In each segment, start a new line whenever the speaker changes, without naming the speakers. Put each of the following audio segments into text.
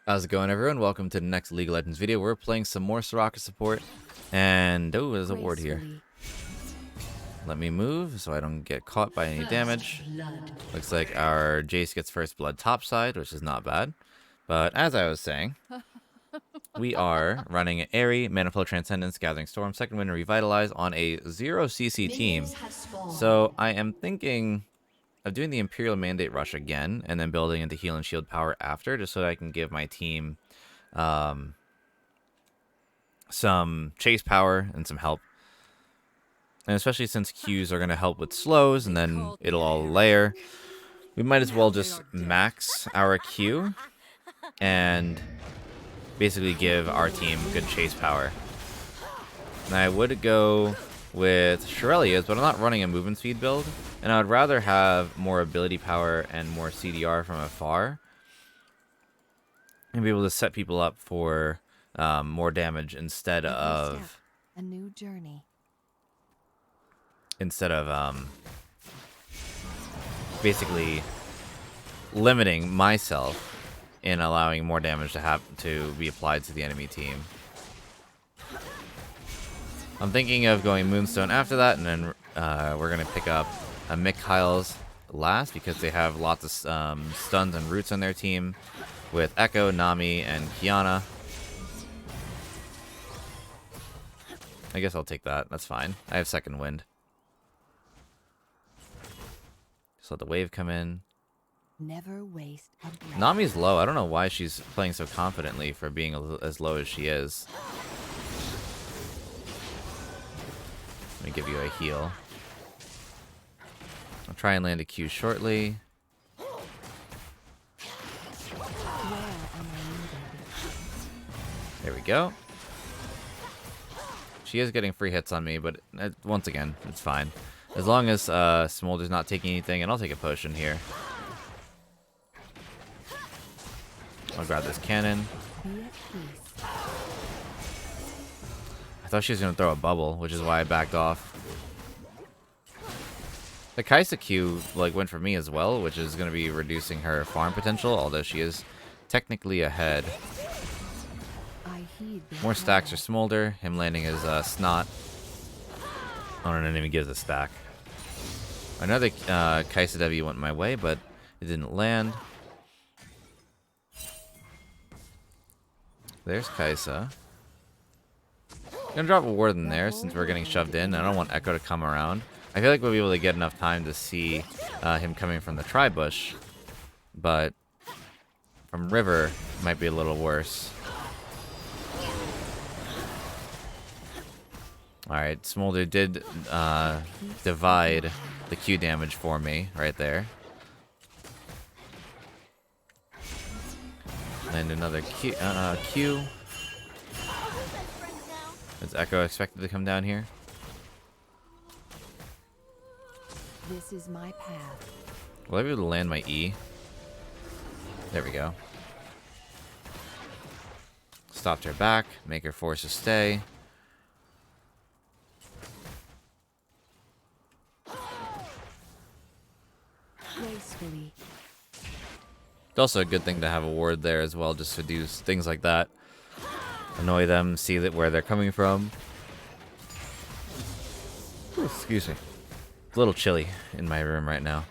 How's it going, everyone? Welcome to the next League of Legends video. We're playing some more Soraka support, and there's a ward here. Let me move so I don't get caught by any damage. Looks like our Jace gets first blood topside, which is not bad. But as I was saying, we are running Airy, Maniflow Transcendence, Gathering Storm, Second Wind, and Revitalize on a 0cc team. So I am thinking of doing the Imperial Mandate Rush again, and then building into Heal and Shield power after, just so that I can give my team some chase power and some help. And especially since Qs are going to help with slows, and then it'll all layer, we might as well just max our Q and basically give our team good chase power. And I would go with Shirelia's, but I'm not running a movement speed build, and I would rather have more ability power and more CDR from afar, and be able to set people up for more damage instead of
a new journey.
Basically limiting myself in allowing more damage to be applied to the enemy team. I'm thinking of going Moonstone after that, and then we're going to pick up a Mikhail's last, because they have lots of stuns and roots on their team with Echo, Nami, and Kiana. I guess I'll take that. That's fine. I have Second Wind. Just let the wave come in.
Never waste a breath.
Nami's low. I don't know why she's playing so confidently for being as low as she is. Let me give you a heal. I'll try and land a Q shortly. There we go. She is getting free hits on me, but once again, it's fine. As long as Smolder's not taking anything, and I'll take a potion here. I'll grab this cannon. I thought she was going to throw a bubble, which is why I backed off. The Kaisa Q went for me as well, which is going to be reducing her farm potential, although she is technically ahead. More stacks for Smolder. Him landing his snot. Oh, no, didn't even give us a stack. Another Kaisa W went my way, but it didn't land. There's Kaisa. Gonna drop a ward in there since we're getting shoved in. I don't want Echo to come around. I feel like we'll be able to get enough time to see him coming from the tri-bush, but from River might be a little worse. Alright, Smolder did divide the Q damage for me right there. And another Q. Is Echo expected to come down here?
This is my path.
Will I be able to land my E? There we go. Stopped her back, make her force to stay.
Gracefully.
It's also a good thing to have a ward there as well, just to do things like that. Annoy them, see where they're coming from. Ooh, excuse me. It's a little chilly in my room right now.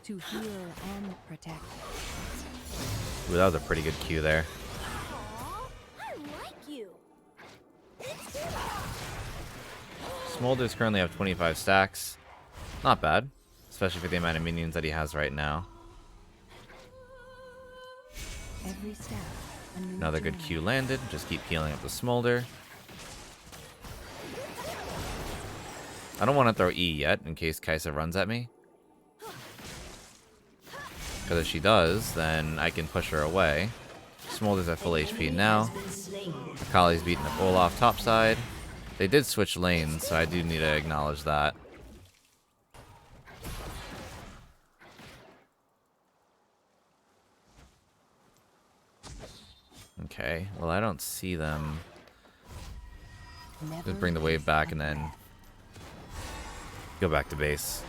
To heal and protect.
Ooh, that was a pretty good Q there.
I like you.
Smolder's currently have 25 stacks. Not bad, especially for the amount of minions that he has right now.
Every step,
Another good Q landed. Just keep healing up the Smolder. I don't want to throw E yet in case Kaisa runs at me. Because if she does, then I can push her away. Smolder's at full HP now. Akali's beating up Olaf topside. They did switch lanes, so I do need to acknowledge that. Okay, well I don't see them. Just bring the wave back and then go back to base.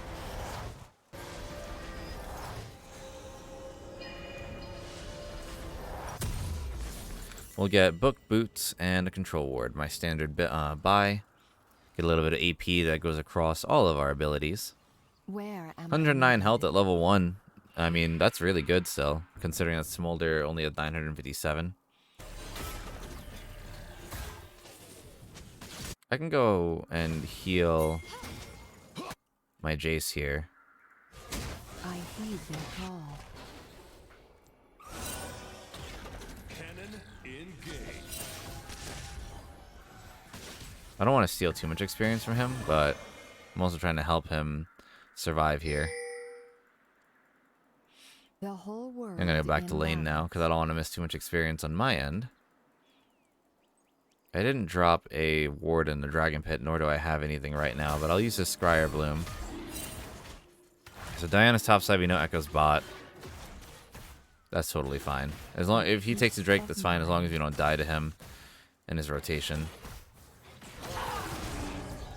We'll get book, boots, and a control ward. My standard buy. Get a little bit of AP that goes across all of our abilities.
Where am I
109 health
needed?
at level 1. I mean, that's really good still, considering that Smolder only had 957. I can go and heal my Jace here.
I heed their call.
Cannon engaged.
I don't want to steal too much experience from him, but I'm also trying to help him survive here.
The whole world.
I'm going to go back
in
to lane now, because I don't want to miss too much experience on my end. I didn't drop a ward in the Dragon Pit, nor do I have anything right now, but I'll use this Scryer Bloom. So Diana's topside, we know Echo's bot. That's totally fine. As long if he takes a Drake, that's fine, as long as we don't die to him in his rotation.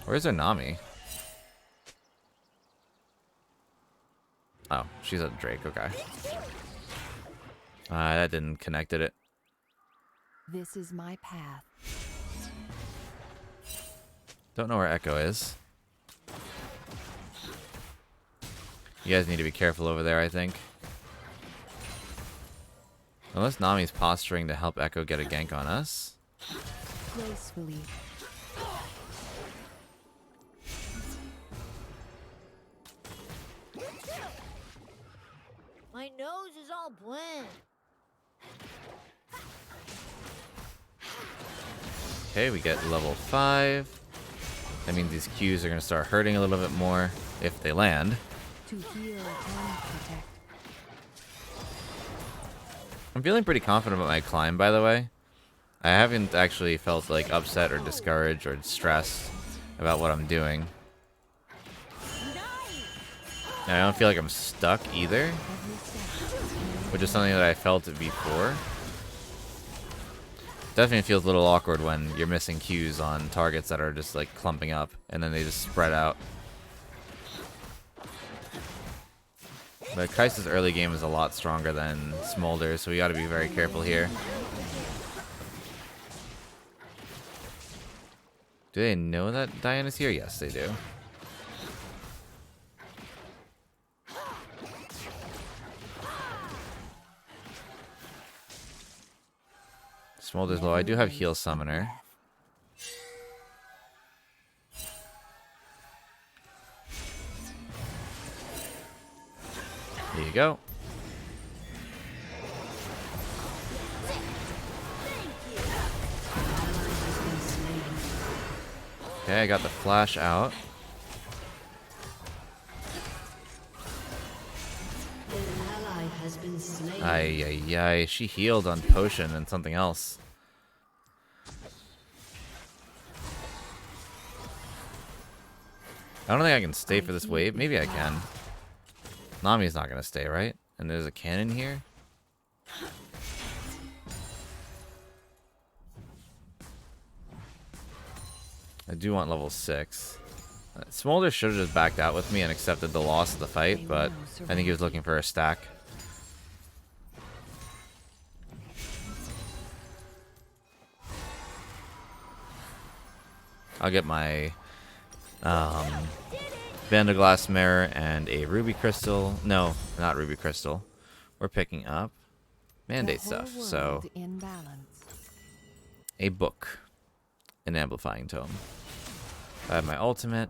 Where's our Nami? Oh, she's at Drake, okay. That didn't connect, did it?
This is my path.
Don't know where Echo is. You guys need to be careful over there, I think. Unless Nami's posturing to help Echo get a gank on us.
Gracefully.
My nose is all blend.
Okay, we get level 5. That means these Qs are going to start hurting a little bit more if they land.
To heal and protect.
I'm feeling pretty confident about my climb, by the way. I haven't actually felt like upset or discouraged or stressed about what I'm doing. And I don't feel like I'm stuck either,
Every step.
which is something that I felt before. Definitely feels a little awkward when you're missing Qs on targets that are just like clumping up and then they just spread out. But Kai'Sa's early game is a lot stronger than Smolder, so we gotta be very careful here. Do they know that Diana's here? Yes, they do. Smolder's low. I do have Heal Summoner. Here you go. Okay, I got the flash out. Ay, ay, ay. She healed on potion and something else. I don't think I can stay for this wave. Maybe I can. Nami's not going to stay, right? And there's a cannon here. I do want level 6. Smolder should have just backed out with me and accepted the loss of the fight, but I think he was looking for a stack. I'll get my Vanderglass Mirror and a Ruby Crystal. No, not Ruby Crystal. We're picking up Mandate stuff. So,
In balance.
a book. An Amplifying Tome. I have my ultimate.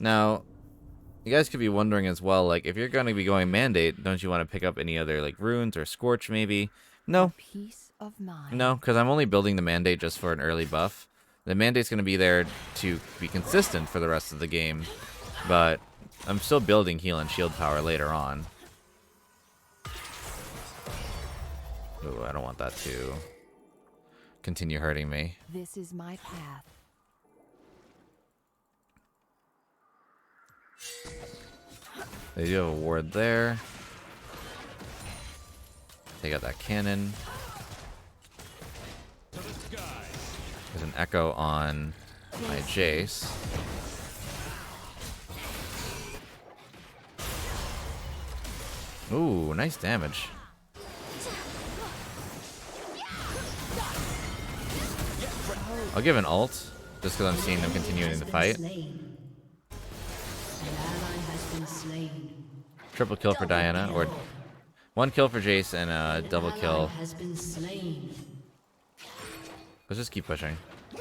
Now, you guys could be wondering as well, like, if you're going to be going Mandate, don't you want to pick up any other, like, runes or Scorch maybe? No.
Peace of mind.
No, because I'm only building the Mandate just for an early buff. The Mandate's going to be there to be consistent for the rest of the game, but I'm still building heal and shield power later on. Ooh, I don't want that to continue hurting me.
This is my path.
They do have a ward there. They got that cannon. There's an echo on my Jace. Ooh, nice damage. I'll give an ult, just because I'm seeing them continuing the fight. Triple kill for Diana, or 1 kill for Jace and a double kill. Let's just keep pushing.
By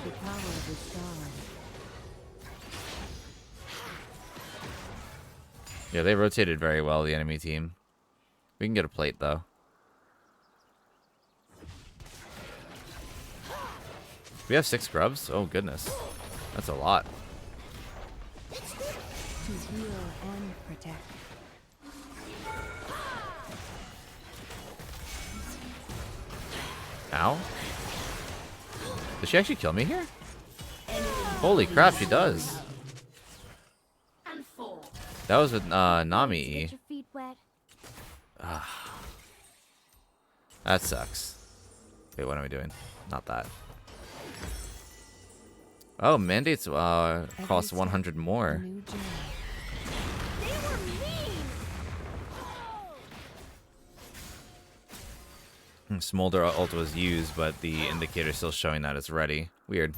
the power of the stars.
Yeah, they rotated very well, the enemy team. We can get a plate, though. We have 6 grubs? Oh, goodness. That's a lot.
To heal and protect.
Ow. Did she actually kill me here? Holy crap, she does. That was with Nami E.
Get your feet wet.
That sucks. Wait, what am I doing? Not that. Oh, mandates cost 100 more.
New journey.
They were mean.
Smolder ult was used, but the indicator still showing that it's ready. Weird.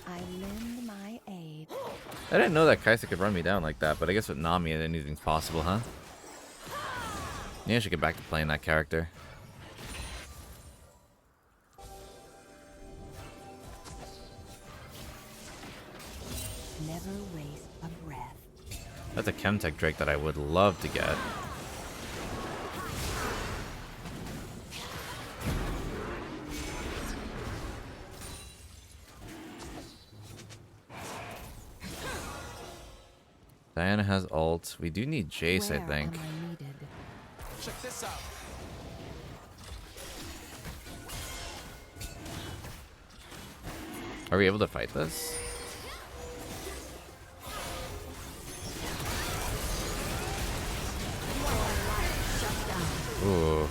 I lend my aid.
I didn't know that Kaisa could run me down like that, but I guess with Nami anything's possible, huh? Yeah, I should get back to playing that character.
Never waste a breath.
That's a Chemtech Drake that I would love to get. Diana has ult. We do need Jace, I
Where
think.
am I needed?
Check this out.
Are we able to fight this? Ooh.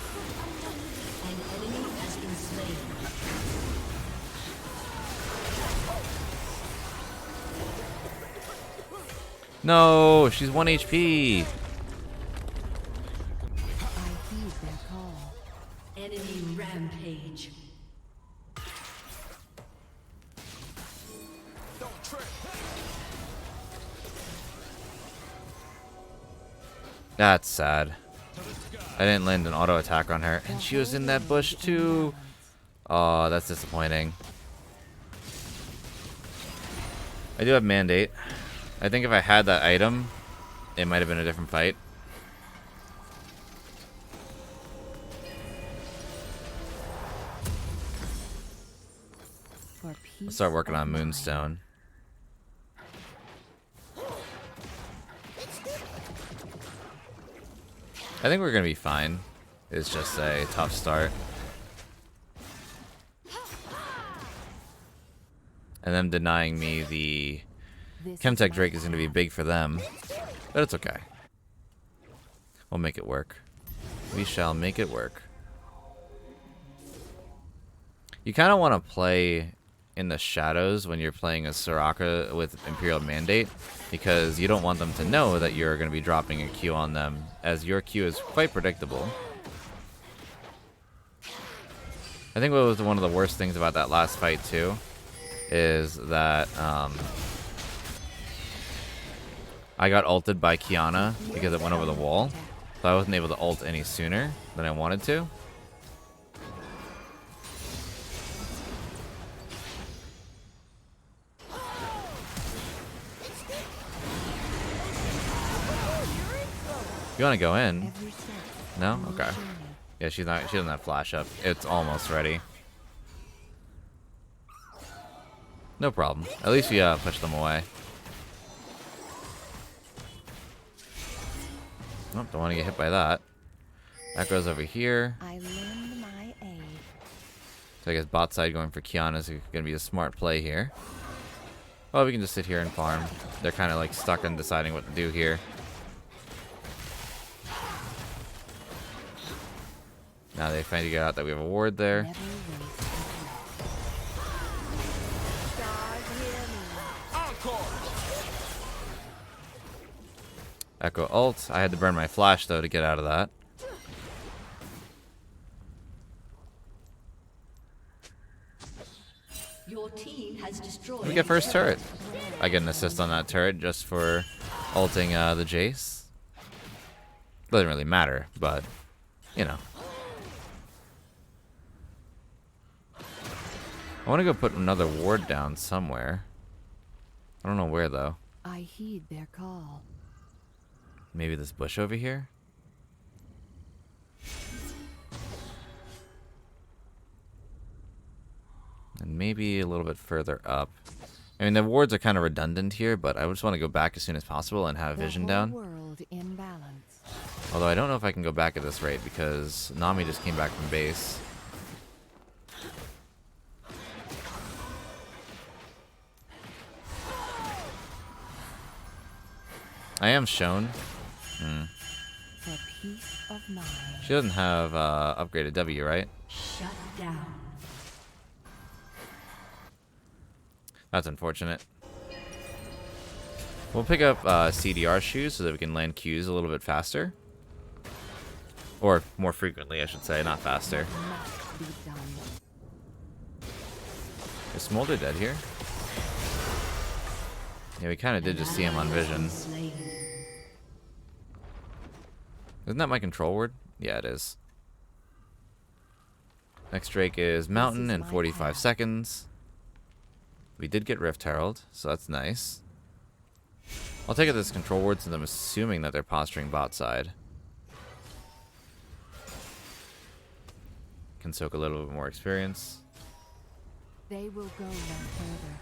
No, she's 1 HP.
I heed their call.
Enemy rampage.
Don't trip.
That's sad. I didn't land an auto attack on her, and she was in that bush too. Oh, that's disappointing. I do have mandate. I think if I had that item, it might have been a different fight.
For
I'll
peace
start working
of
on
mind.
Moonstone. I think we're gonna be fine. It's just a tough start. And them denying me the
This
Chemtech
my
Drake is gonna be big for them. But it's okay. We'll make it work. We shall make it work. You kind of want to play in the shadows when you're playing a Soraka with Imperial Mandate, because you don't want them to know that you're going to be dropping a Q on them, as your Q is quite predictable. I think what was one of the worst things about that last fight too is that I got ulted by Kiana because it went over the wall, so I wasn't able to ult any sooner than I wanted to. You want to go in?
every step.
No?
New
Okay.
journey.
Yeah, she doesn't have flash up. It's almost ready. No problem. At least we pushed them away. Oh, don't want to get hit by that. That goes over here.
I lend my aid.
So I guess bot side going for Kiana is going to be a smart play here. Well, we can just sit here and farm. They're kind of like stuck on deciding what to do here. Now they figured out that we have a ward there.
Never waste a breath.
Stars hear me.
Encore.
Echo ult. I had to burn my flash though to get out of that.
has destroyed.
Let me get first turret. I get an assist on that turret just for ulting the Jace. Doesn't really matter, but you know. I want to go put another ward down somewhere. I don't know where though.
I heed their call.
Maybe this bush over here? And maybe a little bit further up. I mean, the wards are kind of redundant here, but I just want to go back as soon as possible and have vision
The whole
down.
world in balance.
Although I don't know if I can go back at this rate because Nami just came back from base. I am shown.
For peace of mind.
She doesn't have upgraded W, right?
Shut down.
That's unfortunate. We'll pick up CDR shoes so that we can land Qs a little bit faster. Or more frequently, I should say, not faster.
Must be done.
Is Smolder dead here? Yeah, we kind of did just see him on vision.
Slain.
Isn't that my control word? Yeah, it is. Next Drake is Mountain in 45 seconds. We did get Rift Herald, so that's nice. I'll take it as control word since I'm assuming that they're posturing bot side. Can soak a little bit more experience.
They will go no further.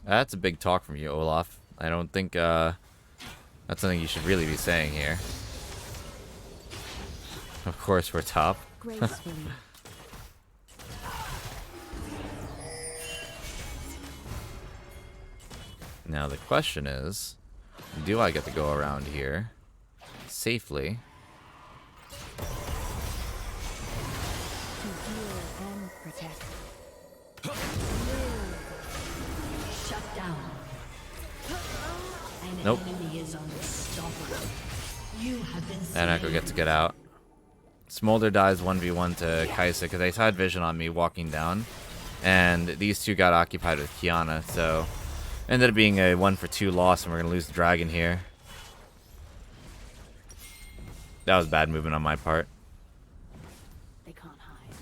That's a big talk from you, Olaf. I don't think that's something you should really be saying here. Of course, we're top.
Gracefully.
Now the question is, do I get to go around here safely?
To heal and protect.
Shut down. An
Nope.
enemy is unstoppable. You have been
And Echo gets to get out. Smolder dies 1v1 to Kaisa because they had vision on me walking down. And these two got occupied with Kiana, so ended up being a 1-for-2 loss, and we're going to lose the dragon here. That was bad movement on my part.
They can't hide.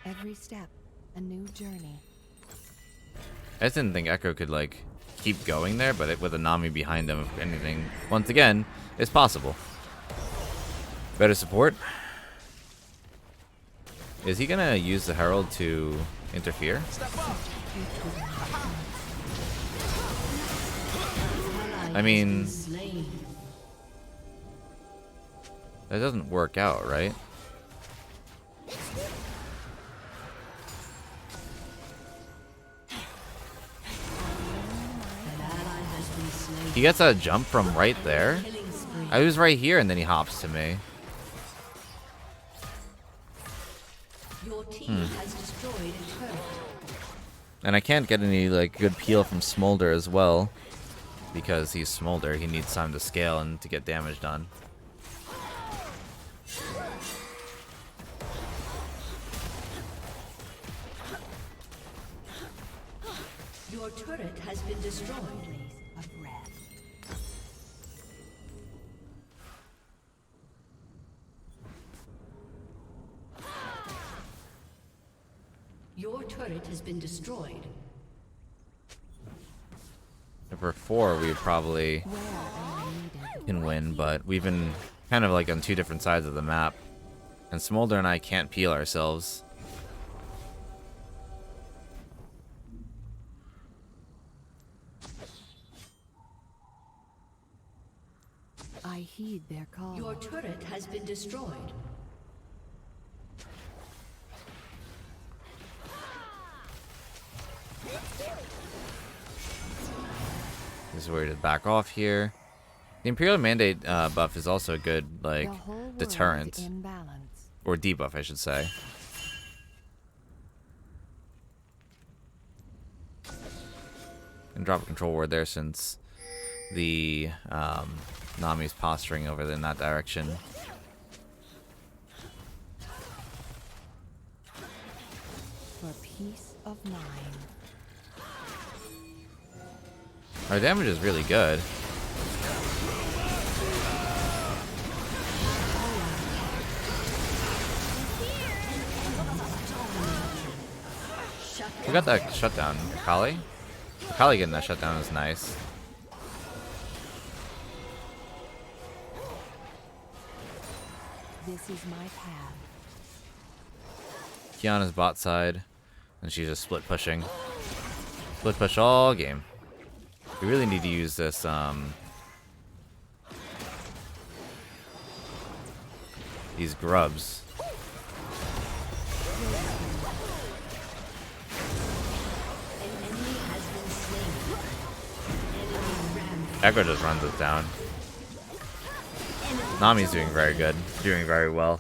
Every step, a new journey.
I just didn't think Echo could, like, keep going there, but with a Nami behind him, if anything, once again, is possible. Better support. Is he gonna use the Herald to interfere? I mean,
slain.
that doesn't work out, right?
An ally has been slain.
He gets a jump from right there.
Killing spree.
I was right here, and then he hops to me.
Your team has destroyed a turret.
And I can't get any like good peel from Smolder as well, because he's Smolder. He needs time to scale and to get damage done.
Your turret has been destroyed.
Place of rest.
Your turret has been destroyed.
If we're 4, we probably
Where am I needed?
can win, but we've been kind of like on two different sides of the map. And Smolder and I can't peel ourselves.
I heed their call.
Your turret has been destroyed.
This is where to back off here. The Imperial Mandate buff is also a good, like,
The whole world
deterrent.
in balance.
Or debuff, I should say. And drop a control ward there since the Nami's posturing over in that direction.
For peace of mind.
Our damage is really good. We got that shutdown. Kali? Kali getting that shutdown is nice.
This is my path.
Kiana's bot side, and she's just split pushing. Split push all game. We really need to use this, these grubs. Echo just runs us down. Nami's doing very good. Doing very well.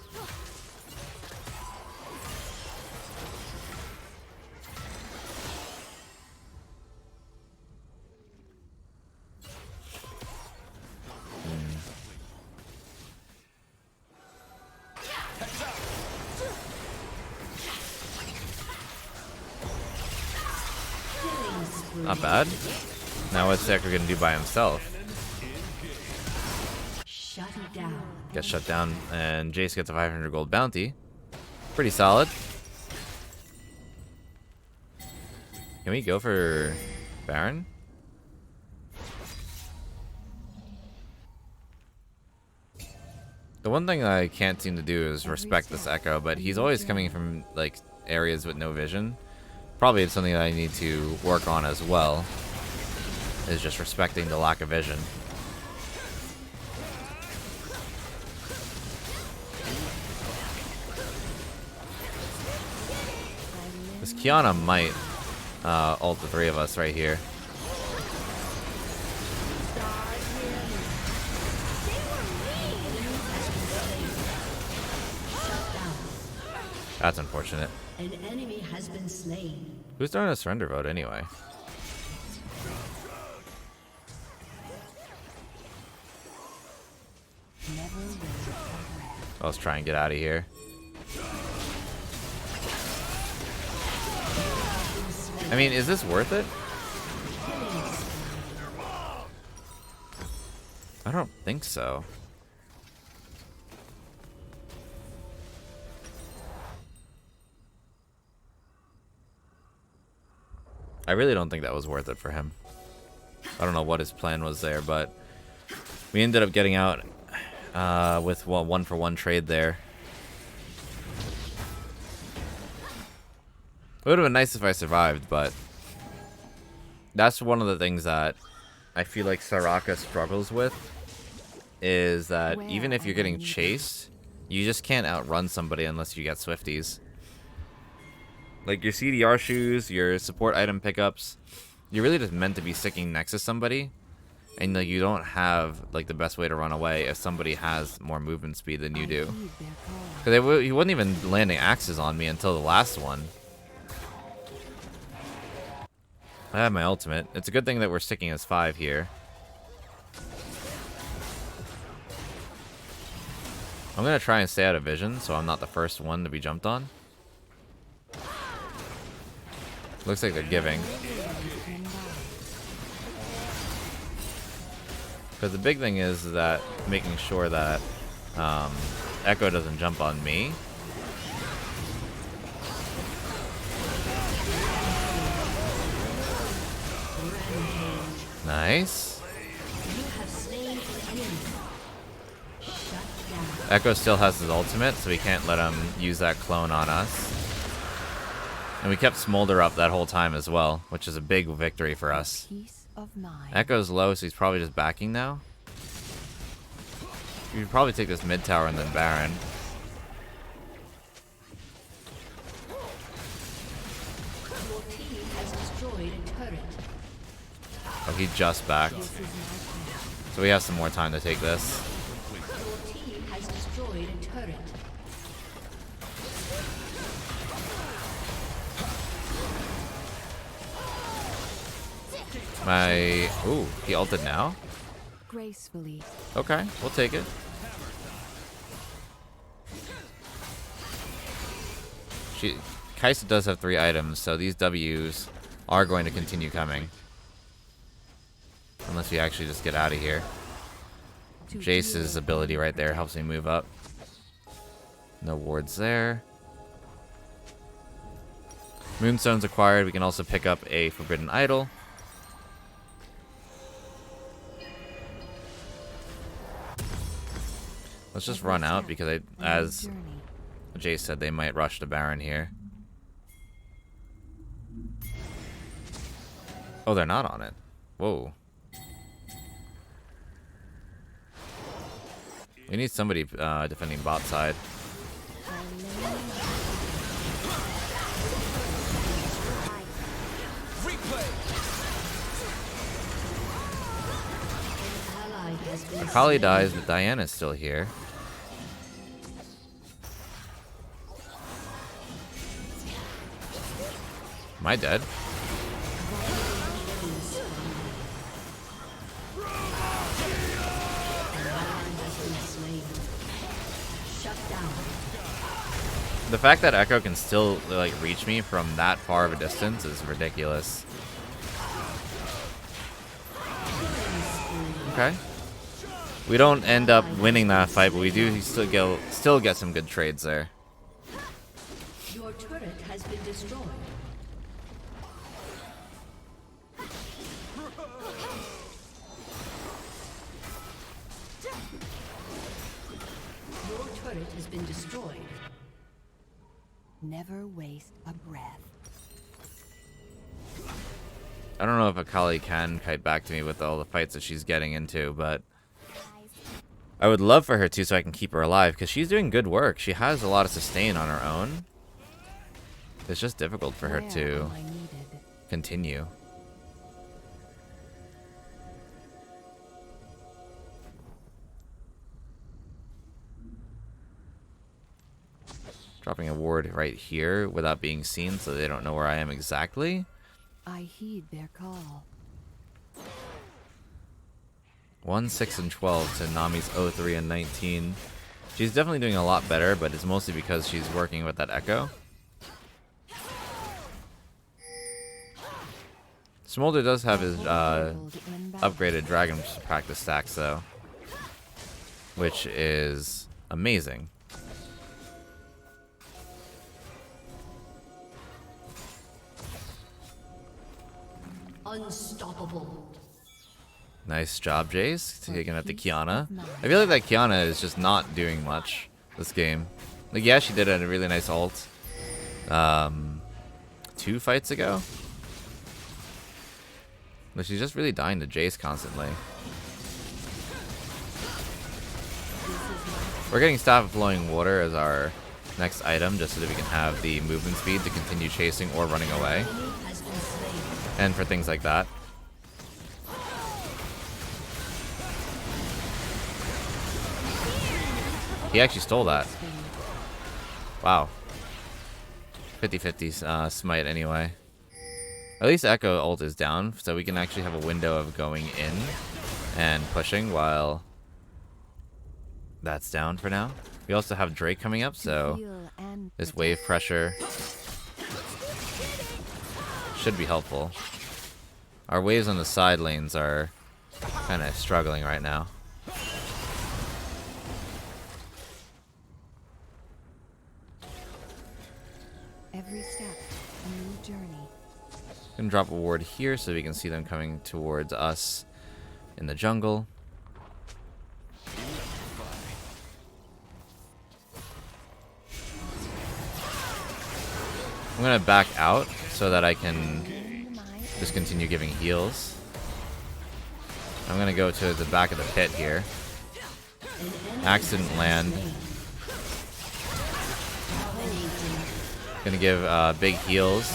Not bad. Now what's Echo gonna do by himself?
Shut it down.
Gets shut down, and Jace gets a 500 gold bounty. Pretty solid. Can we go for Baron? The one thing I can't seem to do is respect this Echo, but he's always coming from like areas with no vision. Probably it's something that I need to work on as well, is just respecting the lack of vision. This Kiana might ult the three of us right here. That's unfortunate.
An enemy has been slain.
Who's throwing a surrender vote anyway? Let's try and get out of here. I mean, is this worth it? I don't think so. I really don't think that was worth it for him. I don't know what his plan was there, but we ended up getting out with a 1-for-1 trade there. It would have been nice if I survived, but that's one of the things that I feel like Soraka struggles with, is that even if you're getting chased, you just can't outrun somebody unless you get Swifties. Like your CDR shoes, your support item pickups, you're really just meant to be sticking next to somebody, and like you don't have like the best way to run away if somebody has more movement speed than you do. Because he wasn't even landing axes on me until the last one. I have my ultimate. It's a good thing that we're sticking as 5 here. I'm gonna try and stay out of vision so I'm not the first one to be jumped on. Looks like they're giving. Because the big thing is that making sure that Echo doesn't jump on me. Nice. Echo still has his ultimate, so we can't let him use that clone on us. And we kept Smolder up that whole time as well, which is a big victory for us. Echo's low, so he's probably just backing now. We should probably take this mid tower and then Baron.
Your team has destroyed a turret.
Oh, he just backed. So we have some more time to take this.
Your team has destroyed a turret.
Ooh, he ulted now?
gracefully.
Okay, we'll take it. Kaisa does have 3 items, so these W's are going to continue coming. Unless we actually just get out of here. Jace's ability right there helps me move up. No wards there. Moonstone's acquired. We can also pick up a Forbidden Idol. Let's just run out because as Jace said, they might rush the Baron here. Oh, they're not on it. Whoa. We need somebody defending bot side. Akali dies, but Diana's still here. Am I dead? The fact that Echo can still like reach me from that far of a distance is ridiculous. Okay. We don't end up winning that fight, but we do still get some good trades there.
Your turret has been destroyed. Your turret has been destroyed.
Never waste a breath.
I don't know if Akali can kite back to me with all the fights that she's getting into, but I would love for her to so I can keep her alive because she's doing good work. She has a lot of sustain on her own. It's just difficult for her to continue. Dropping a ward right here without being seen so they don't know where I am exactly.
I heed their call.
1, 6, and 12 to Nami's 03 and 19. She's definitely doing a lot better, but it's mostly because she's working with that Echo. Smolder does have his upgraded Dragon practice stacks, though, which is amazing.
Unstoppable.
Nice job, Jace, taking out the Kiana. I feel like that Kiana is just not doing much this game. Like, yeah, she did a really nice ult 2 fights ago. But she's just really dying to Jace constantly. We're getting Staff of Flowing Water as our next item, just so that we can have the movement speed to continue chasing or running away. And for things like that. He actually stole that. Wow. 50-50 smite anyway. At least Echo ult is down, so we can actually have a window of going in and pushing while that's down for now. We also have Drake coming up, so this wave pressure should be helpful. Our waves on the side lanes are kind of struggling right now.
Every step, a new journey.
Gonna drop a ward here so we can see them coming towards us in the jungle. I'm gonna back out so that I can just continue giving heals. I'm gonna go to the back of the pit here. Accident land. Gonna give big heals.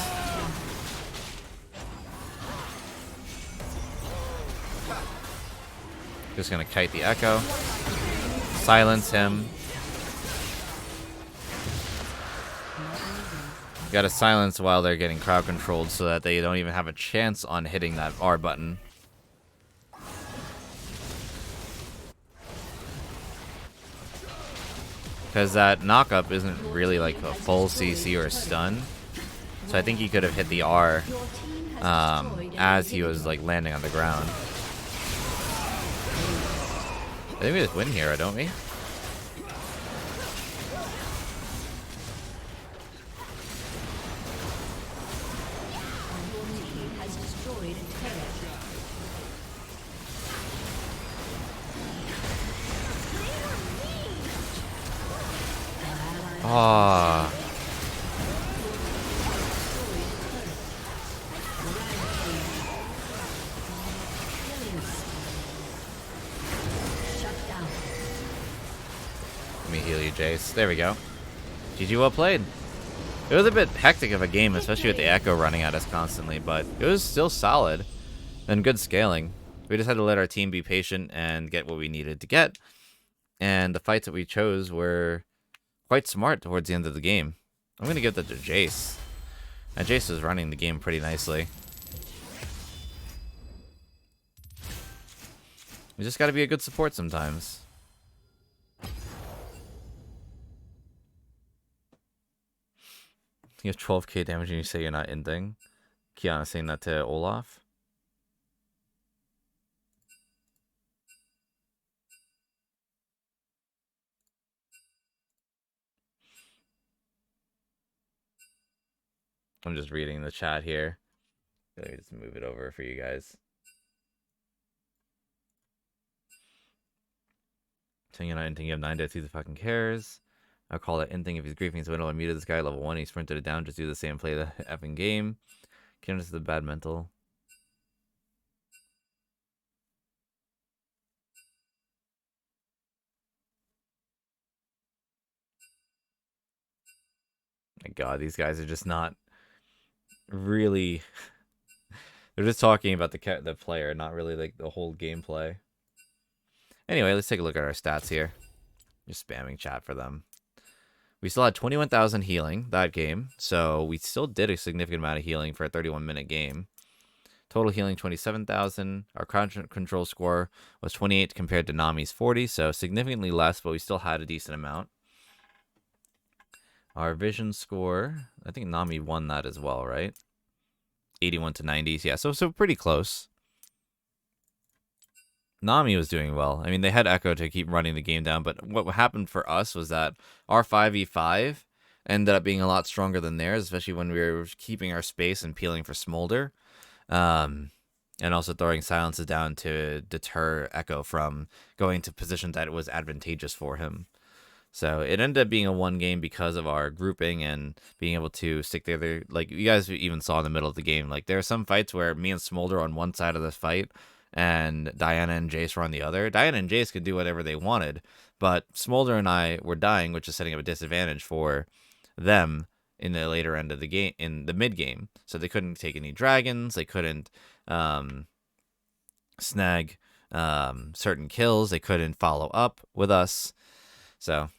Just gonna kite the Echo. Silence him. Gotta silence while they're getting crowd controlled so that they don't even have a chance on hitting that R button. Because that knock-up isn't really like a full CC or a stun. So I think he could have hit the R as he was like landing on the ground. I think we just win here, don't we? Ah. Let me heal you, Jace. There we go. GG, well played. It was a bit hectic of a game, especially with the Echo running at us constantly, but it was still solid and good scaling. We just had to let our team be patient and get what we needed to get. And the fights that we chose were quite smart towards the end of the game. I'm going to give that to Jace. And Jace was running the game pretty nicely. We just got to be a good support sometimes. You have 12k damage and you say you're not ending. Kiana saying that to Olaf. I'm just reading the chat here. Let me just move it over for you guys. Saying you're not ending, you have 9 deaths, who the fucking cares? I'll call it ending if he's griefing his window. I muted this guy level 1, he sprinted it down, just do the same, play the effing game. Candace is the bad mental. My god, these guys are just not really... They're just talking about the player, not really like the whole gameplay. Anyway, let's take a look at our stats here. Just spamming chat for them. We still had 21,000 healing that game, so we still did a significant amount of healing for a 31-minute game. Total healing 27,000. Our crowd control score was 28 compared to Nami's 40, so significantly less, but we still had a decent amount. Our vision score, I think Nami won that as well, right? 81 to 90s, yeah, so pretty close. Nami was doing well. I mean, they had Echo to keep running the game down, but what happened for us was that our 5v5 ended up being a lot stronger than theirs, especially when we were keeping our space and peeling for Smolder. And also throwing silences down to deter Echo from going to positions that it was advantageous for him. So it ended up being a 1 game because of our grouping and being able to stick together. Like, you guys even saw in the middle of the game, like, there are some fights where me and Smolder on one side of the fight and Diana and Jace were on the other. Diana and Jace could do whatever they wanted, but Smolder and I were dying, which is setting up a disadvantage for them in the later end of the game, in the mid game. So they couldn't take any dragons, they couldn't snag certain kills, they couldn't follow up with us. So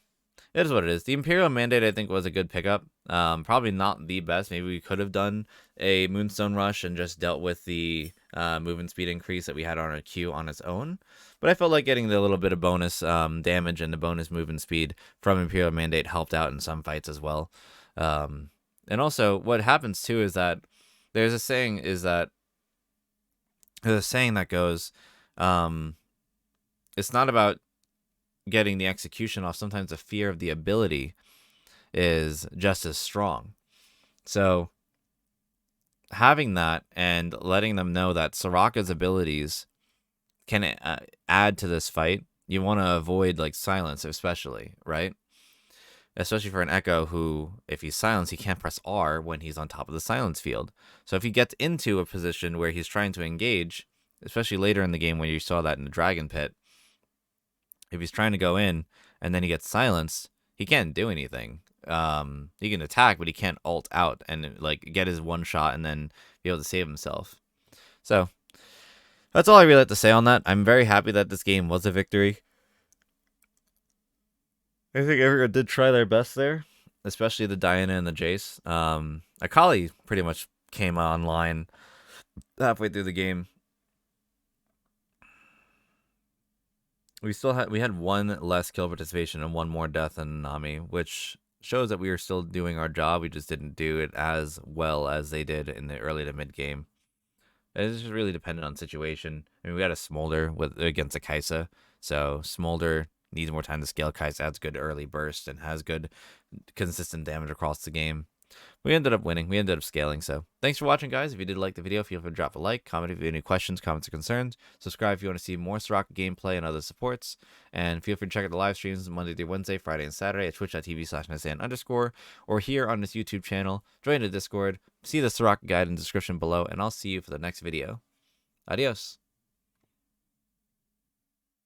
it is what it is. The Imperial Mandate, I think, was a good pickup. Probably not the best. Maybe we could have done a Moonstone Rush and just dealt with the movement speed increase that we had on our Q on its own. But I felt like getting the little bit of bonus damage and the bonus movement speed from Imperial Mandate helped out in some fights as well. And also, what happens too is that there's a saying that goes, it's not about getting the execution off. Sometimes the fear of the ability is just as strong. So having that and letting them know that Soraka's abilities can add to this fight, you want to avoid like silence, especially, right? Especially for an Echo who, if he's silenced, he can't press R when he's on top of the silence field. So if he gets into a position where he's trying to engage, especially later in the game when you saw that in the Dragon Pit, if he's trying to go in and then he gets silenced, he can't do anything. He can attack, but he can't ult out and like get his one shot and then be able to save himself. So that's all I really have to say on that. I'm very happy that this game was a victory. I think everyone did try their best there, especially the Diana and the Jace. Akali pretty much came online halfway through the game. we had one less kill participation and one more death than Nami, which shows that we were still doing our job. We just didn't do it as well as they did in the early to mid game. It's just really dependent on situation. I mean, we got a Smolder against a Kaisa, so Smolder needs more time to scale. Kaisa has good early burst and has good consistent damage across the game. We ended up winning. We ended up scaling. So thanks for watching, guys. If you did like the video, feel free to drop a like, comment if you have any questions, comments, or concerns. Subscribe if you want to see more Soraka gameplay and other supports. And feel free to check out the live streams Monday through Wednesday, Friday, and Saturday at twitch.tv/Nisan_, or here on this YouTube channel. Join the Discord. See the Soraka guide in the description below, and I'll see you for the next video. Adios.